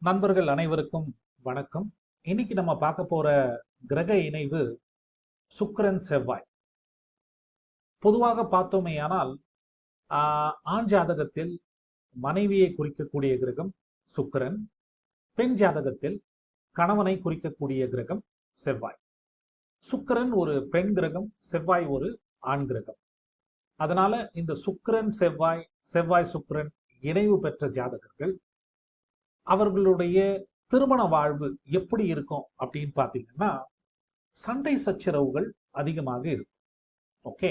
நண்பர்கள் அனைவருக்கும் வணக்கம். இன்னைக்கு நம்ம பார்க்க போற கிரக இணைவு சுக்கிரன் செவ்வாய். பொதுவாக பார்த்தோமேயானால் ஆண் ஜாதகத்தில் மனைவியை குறிக்கக்கூடிய கிரகம் சுக்கிரன், பெண் ஜாதகத்தில் கணவனை குறிக்கக்கூடிய கிரகம் செவ்வாய். சுக்கிரன் ஒரு பெண் கிரகம், செவ்வாய் ஒரு ஆண் கிரகம். அதனால இந்த சுக்கிரன் செவ்வாய், செவ்வாய் சுக்கிரன் இணைவு பெற்ற ஜாதகர்கள் அவர்களுடைய திருமண வாழ்வு எப்படி இருக்கும் அப்படின்னு பார்த்தீங்கன்னா, சண்டை சச்சரவுகள் அதிகமாக இருக்கும். ஓகே,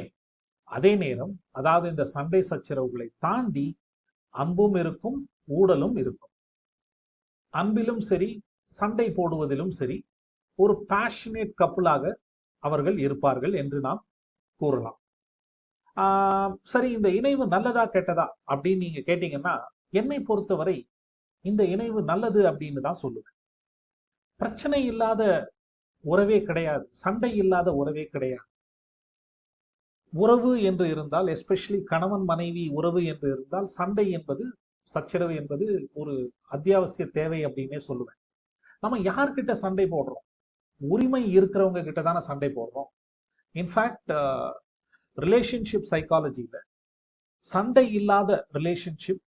அதே நேரம் அதாவது இந்த சண்டை சச்சரவுகளை தாண்டி அன்பும் இருக்கும், ஊடலும் இருக்கும். அன்பிலும் சரி, சண்டை போடுவதிலும் சரி, ஒரு பேஷனேட் கப்புளாக அவர்கள் இருப்பார்கள் என்று நாம் கூறலாம். சரி, இந்த இணைவு நல்லதா கெட்டதா அப்படின்னு நீங்க கேட்டீங்கன்னா, என்னை பொறுத்தவரை இந்த இணைவு நல்லது அப்படின்னு தான் சொல்லுவேன். பிரச்சனை இல்லாத உறவே கிடையாது, சண்டை இல்லாத உறவே கிடையாது. உறவு என்று இருந்தால், எஸ்பெஷலி கணவன் மனைவி உறவு என்று இருந்தால், சண்டை என்பது, சச்சரவு என்பது ஒரு அத்தியாவசிய தேவை அப்படின்னே சொல்லுவேன். நம்ம யார்கிட்ட சண்டை போடுறோம்? உரிமை இருக்கிறவங்க கிட்ட தானே சண்டை போடுறோம். இன்ஃபேக்ட் ரிலேஷன்ஷிப் சைக்காலஜியில சண்டை இல்லாத ரிலேஷன்ஷிப்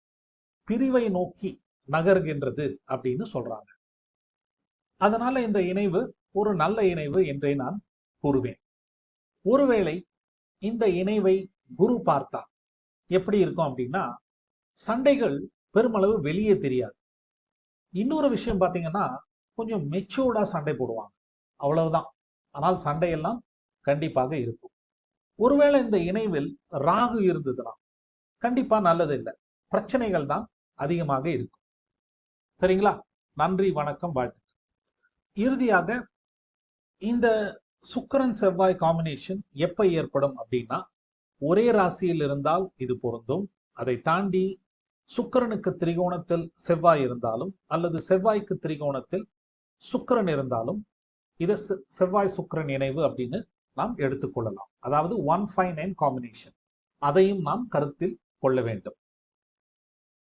பிரிவை நோக்கி நகர்கின்றது அப்படின்னு சொல்றாங்க. அதனால இந்த இணைவு ஒரு நல்ல இணைவு என்றே நான் கூறுவேன். ஒருவேளை இந்த இணைவை குரு பார்த்தா எப்படி இருக்கும் அப்படின்னா, சண்டைகள் பெருமளவு வெளியே தெரியாது. இன்னொரு விஷயம் பார்த்தீங்கன்னா, கொஞ்சம் மெச்சூர்டா சண்டை போடுவாங்க, அவ்வளவுதான். ஆனால் சண்டையெல்லாம் கண்டிப்பாக இருக்கும். ஒருவேளை இந்த இணைவில் ராகு இருந்ததுன்னா கண்டிப்பா நல்லது இல்லை, பிரச்சனைகள் தான் அதிகமாக இருக்கும். சரிங்களா? நன்றி, வணக்கம், வாழ்த்து. இறுதியாக இந்த சுக்கிரன் செவ்வாய் காம்பினேஷன் எப்ப ஏற்படும் அப்படின்னா, ஒரே ராசியில் இருந்தால் இது பொருந்தும். அதை தாண்டி சுக்கிரனுக்கு திரிகோணத்தில் செவ்வாய் இருந்தாலும் அல்லது செவ்வாய்க்கு திரிகோணத்தில் சுக்கிரன் இருந்தாலும் இதை செவ்வாய் சுக்கிரன் இணைவு அப்படின்னு நாம் எடுத்துக்கொள்ளலாம். அதாவது 159 காம்பினேஷன், அதையும் நாம் கருத்தில் கொள்ள வேண்டும்.